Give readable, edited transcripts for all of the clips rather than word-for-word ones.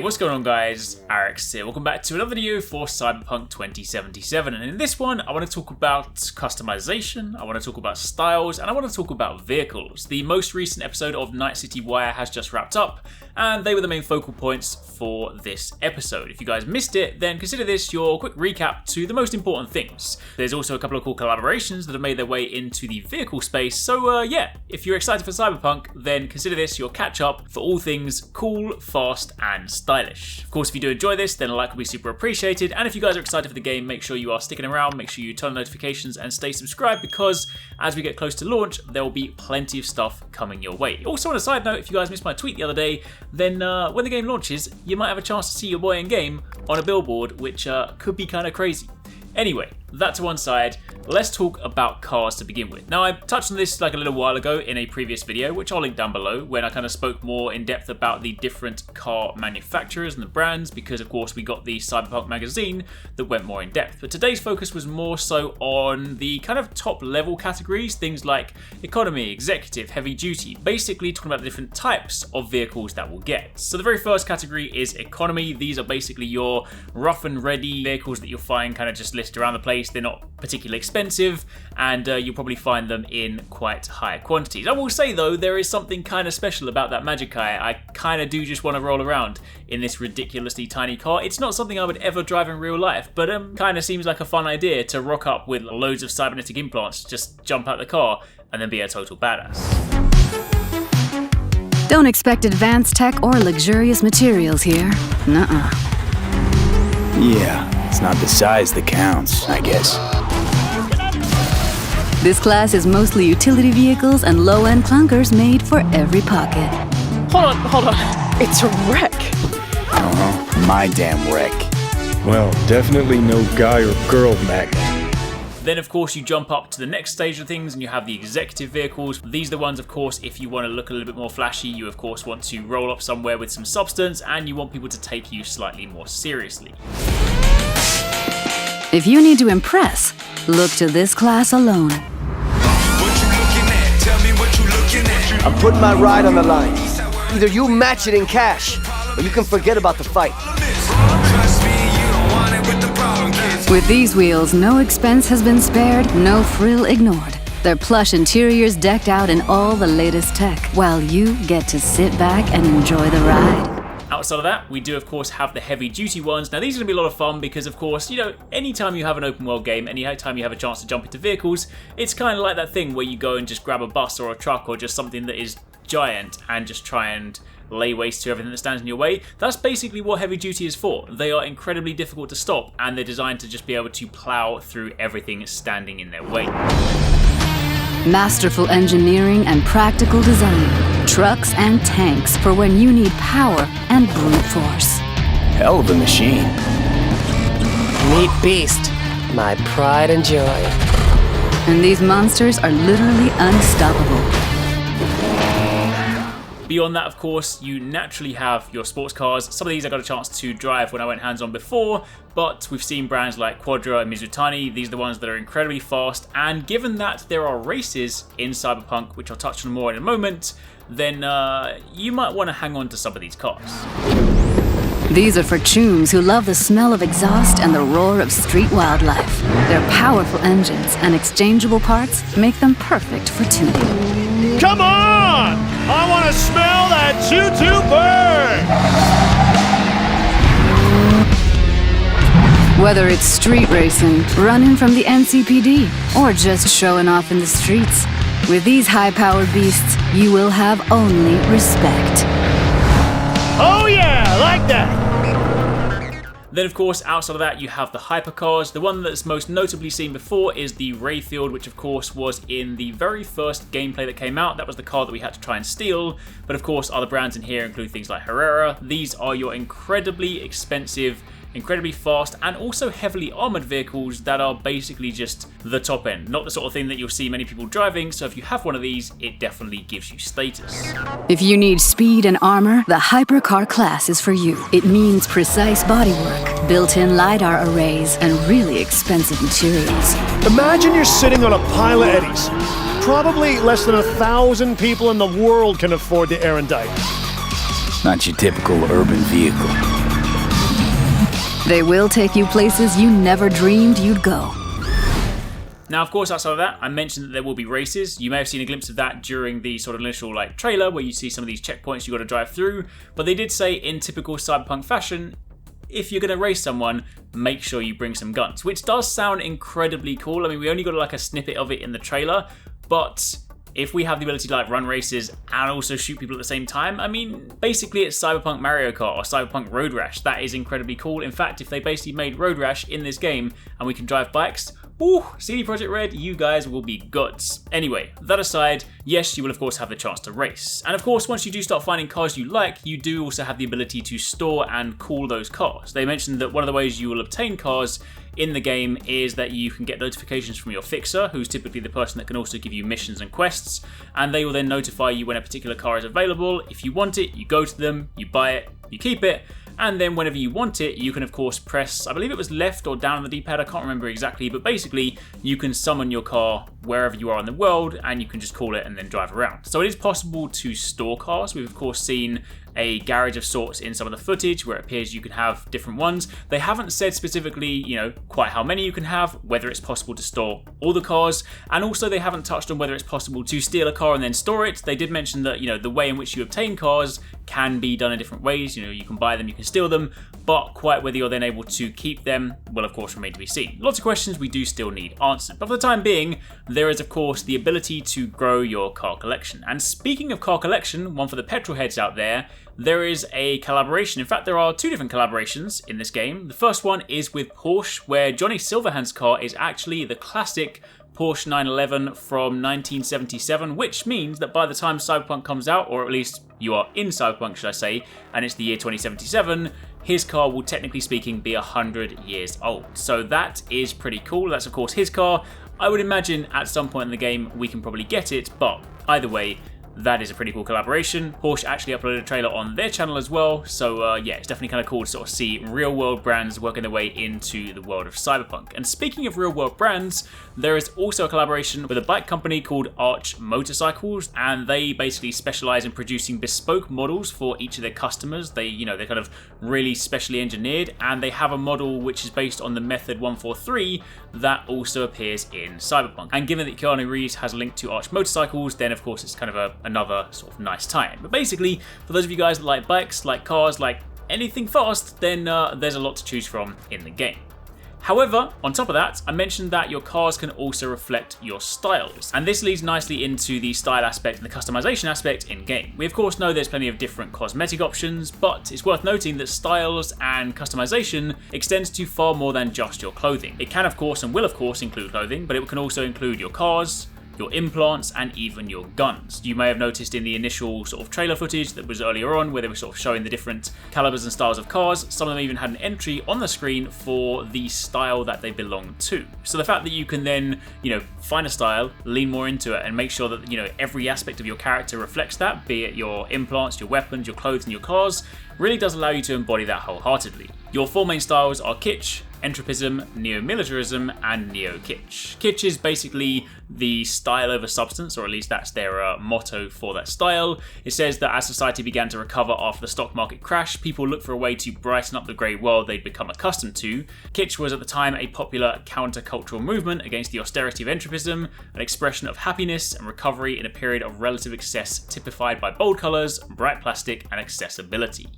what's going on guys? HyperX here. Welcome back to another video for Cyberpunk 2077, and in this one I want to talk about customization, I want to talk about styles, and I want to talk about vehicles. The most recent episode of Night City Wire has just wrapped up, and they were the main focal points for this episode. If you guys missed it, then consider this your quick recap to the most important things. There's also a couple of cool collaborations that have made their way into the vehicle space, so yeah, if you're excited for Cyberpunk, then consider this your catch-up for all things cool, fast, and stylish. Of course, if you do enjoy this, then a like will be super appreciated, and if you guys are excited for the game, make sure you are sticking around, make sure you turn on notifications and stay subscribed, because as we get close to launch, there will be plenty of stuff coming your way. Also, on a side note, if you guys missed my tweet the other day, then when the game launches, you might have a chance to see your boy in game on a billboard, which could be kind of crazy. Anyway, that to one side, let's talk about cars to begin with. Now, I touched on this like a little while ago in a previous video, which I'll link down below, when I kind of spoke more in depth about the different car manufacturers and the brands, because of course we got the Cyberpunk magazine that went more in depth. But today's focus was more so on the kind of top level categories, things like economy, executive, heavy duty, basically talking about the different types of vehicles that we'll get. So the very first category is economy. These are basically your rough and ready vehicles that you'll find kind of just listed around the place. They're not particularly expensive, and you'll probably find them in quite high quantities. I will say though, there is something kind of special about that Magic Eye. I kind of do just want to roll around in this ridiculously tiny car. It's not something I would ever drive in real life, but kind of seems like a fun idea to rock up with loads of cybernetic implants, just jump out the car and then be a total badass. Don't expect advanced tech or luxurious materials here. Nuh-uh. Yeah, it's not the size that counts, I guess. This class is mostly utility vehicles and low-end clunkers made for every pocket. Hold on. It's a wreck. Uh-huh, my damn wreck. Well, definitely no guy or girl magnet. Then of course you jump up to the next stage of things and you have the executive vehicles. These are the ones, of course, if you want to look a little bit more flashy, you of course want to roll up somewhere with some substance and you want people to take you slightly more seriously. If you need to impress, look to this class alone. I'm putting my ride on the line. Either you match it in cash, or you can forget about the fight. With these wheels, no expense has been spared, no frill ignored. Their plush interiors decked out in all the latest tech, while you get to sit back and enjoy the ride. Outside of that, we do of course have the heavy duty ones. Now these are going to be a lot of fun because of course, you know, anytime you have an open world game, anytime you have a chance to jump into vehicles, it's kind of like that thing where you go and just grab a bus or a truck or just something that is giant and just try and lay waste to everything that stands in your way. That's basically what heavy duty is for. They are incredibly difficult to stop and they're designed to just be able to plow through everything standing in their way. Masterful engineering and practical design. Trucks and tanks for when you need power and brute force. Hell of a machine. Meet Beast, my pride and joy. And these monsters are literally unstoppable. Beyond that, of course, you naturally have your sports cars. Some of these I got a chance to drive when I went hands-on before, but we've seen brands like Quadra and Mizutani. These are the ones that are incredibly fast, and given that there are races in Cyberpunk, which I'll touch on more in a moment, then you might want to hang on to some of these cars. These are for chooms who love the smell of exhaust and the roar of street wildlife. Their powerful engines and exchangeable parts make them perfect for tuning. Come on! I want to smell that choo-choo burn! Whether it's street racing, running from the NCPD, or just showing off in the streets, with these high-powered beasts, you will have only respect. Oh yeah, like that! Then of course, outside of that, you have the Hypercars. The one that's most notably seen before is the Rayfield, which of course was in the very first gameplay that came out. That was the car that we had to try and steal. But of course, other brands in here include things like Herrera. These are your incredibly expensive, incredibly fast, and also heavily armored vehicles that are basically just the top end. Not the sort of thing that you'll see many people driving, so if you have one of these, it definitely gives you status. If you need speed and armor, the Hypercar class is for you. It means precise bodywork, built-in LiDAR arrays, and really expensive materials. Imagine you're sitting on a pile of eddies. Probably less than 1,000 people in the world can afford the errand. Not your typical urban vehicle. They will take you places you never dreamed you'd go. Now, of course, outside of that, I mentioned that there will be races. You may have seen a glimpse of that during the sort of initial trailer where you see some of these checkpoints you got to drive through. But they did say, in typical Cyberpunk fashion, if you're going to race someone, make sure you bring some guns, which does sound incredibly cool. I mean, we only got a snippet of it in the trailer, but if we have the ability to run races and also shoot people at the same time, I mean, basically it's Cyberpunk Mario Kart or Cyberpunk Road Rash. That is incredibly cool. In fact, if they basically made Road Rash in this game and we can drive bikes, ooh, CD Projekt Red, you guys will be gods. Anyway, that aside, yes, you will of course have the chance to race. And of course, once you do start finding cars you like, you do also have the ability to store and cool those cars. They mentioned that one of the ways you will obtain cars in the game is that you can get notifications from your fixer, who's typically the person that can also give you missions and quests, and they will then notify you when a particular car is available. If you want it, you go to them, you buy it, you keep it, and then whenever you want it, you can of course press, I believe it was left or down on the D-pad, I can't remember exactly, but basically you can summon your car wherever you are in the world and you can just call it and then drive around. So it is possible to store cars. We've of course seen a garage of sorts in some of the footage where it appears you can have different ones. They haven't said specifically, quite how many you can have, whether it's possible to store all the cars, and also they haven't touched on whether it's possible to steal a car and then store it. They did mention that, the way in which you obtain cars can be done in different ways. You can buy them, you can steal them, but quite whether you're then able to keep them will of course remain to be seen. Lots of questions we do still need answered, but for the time being, there is of course the ability to grow your car collection. And speaking of car collection, one for the petrol heads out there is a collaboration. In fact, there are two different collaborations in this game. The first one is with Porsche, where Johnny Silverhand's car is actually the classic Porsche 911 from 1977, which means that by the time Cyberpunk comes out, or at least you are in Cyberpunk, should I say, and it's the year 2077, his car will technically speaking be 100 years old. So that is pretty cool. That's of course his car. I would imagine at some point in the game we can probably get it, but either way, that is a pretty cool collaboration. Porsche actually uploaded a trailer on their channel as well, so yeah, it's definitely kind of cool to sort of see real-world brands working their way into the world of Cyberpunk. And speaking of real-world brands, there is also a collaboration with a bike company called Arch Motorcycles, and they basically specialize in producing bespoke models for each of their customers. They're kind of really specially engineered, and they have a model which is based on the Method 143 that also appears in Cyberpunk. And given that Keanu Reeves has a link to Arch Motorcycles, then of course it's kind of another sort of nice time. But basically, for those of you guys that like bikes, like cars, like anything fast, then there's a lot to choose from in the game. However, on top of that, I mentioned that your cars can also reflect your styles, and this leads nicely into the style aspect and the customization aspect in-game. We of course know there's plenty of different cosmetic options, but it's worth noting that styles and customization extends to far more than just your clothing. It can of course and will of course include clothing, but it can also include your cars, your implants, and even your guns. You may have noticed in the initial sort of trailer footage that was earlier on where they were sort of showing the different calibers and styles of cars, some of them even had an entry on the screen for the style that they belong to. So the fact that you can then, find a style, lean more into it, and make sure that, every aspect of your character reflects that, be it your implants, your weapons, your clothes, and your cars, really does allow you to embody that wholeheartedly. Your four main styles are Kitsch, Entropism, Neo-Militarism, and Neokitch. Kitsch is basically the style over substance, or at least that's their motto for that style. It says that as society began to recover after the stock market crash, people looked for a way to brighten up the grey world they'd become accustomed to. Kitsch was at the time a popular counter-cultural movement against the austerity of entropism, an expression of happiness and recovery in a period of relative excess typified by bold colours, bright plastic, and accessibility.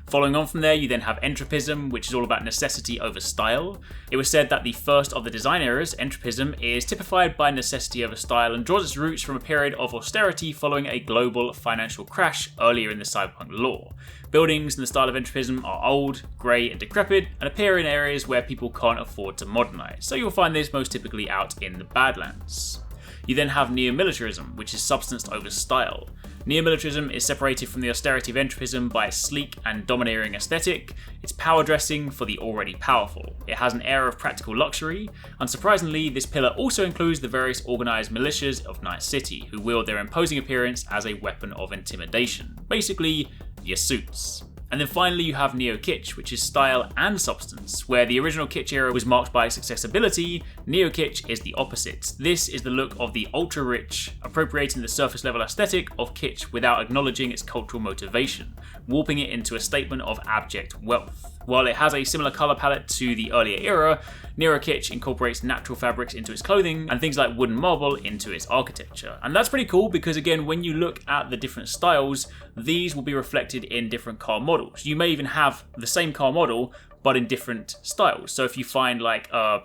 Following on from there, you then have entropism, which is all about necessity over style. It was said that the first of the design eras, entropism, is typified by necessity over style and draws its roots from a period of austerity following a global financial crash earlier in the cyberpunk lore. Buildings in the style of entropism are old, grey and decrepit, and appear in areas where people can't afford to modernise, so you'll find this most typically out in the Badlands. You then have neo-militarism, which is substance over style. Neo-militarism is separated from the austerity of entropism by its sleek and domineering aesthetic. It's power dressing for the already powerful. It has an air of practical luxury. Unsurprisingly, this pillar also includes the various organised militias of Night City, who wield their imposing appearance as a weapon of intimidation. Basically, your suits. And then finally you have Neokitch, which is style and substance. Where the original Kitsch era was marked by its accessibility, Neokitch is the opposite. This is the look of the ultra-rich, appropriating the surface level aesthetic of kitsch without acknowledging its cultural motivation, warping it into a statement of abject wealth. While it has a similar colour palette to the earlier era, Neokitch incorporates natural fabrics into its clothing and things like wooden marble into its architecture. And that's pretty cool because, again, when you look at the different styles, these will be reflected in different car models. You may even have the same car model but in different styles. So if you find like a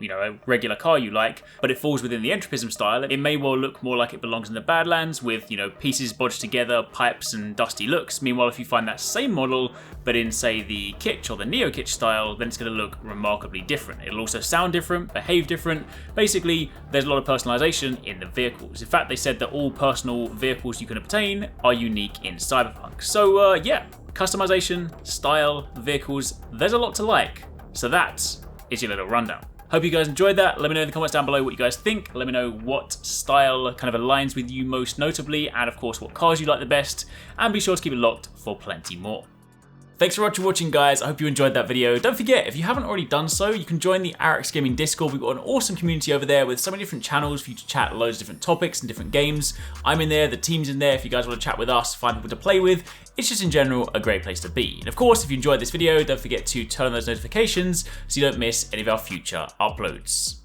regular car you like, but it falls within the entropism style, it may well look more like it belongs in the Badlands with, pieces bodged together, pipes and dusty looks. Meanwhile, if you find that same model, but in say the Kitsch or the Neokitch style, then it's going to look remarkably different. It'll also sound different, behave different. Basically, there's a lot of personalization in the vehicles. In fact, they said that all personal vehicles you can obtain are unique in Cyberpunk. So yeah. Customization, style, vehicles, there's a lot to like. So that is your little rundown. Hope you guys enjoyed that. Let me know in the comments down below what you guys think. Let me know what style kind of aligns with you most notably, and of course what cars you like the best. And be sure to keep it locked for plenty more. Thanks so much for watching, guys. I hope you enjoyed that video. Don't forget, if you haven't already done so, you can join the HyperX Gaming Discord. We've got an awesome community over there with so many different channels for you to chat loads of different topics and different games. I'm in there, the team's in there. If you guys want to chat with us, find people to play with, it's just in general a great place to be. And of course, if you enjoyed this video, don't forget to turn on those notifications so you don't miss any of our future uploads.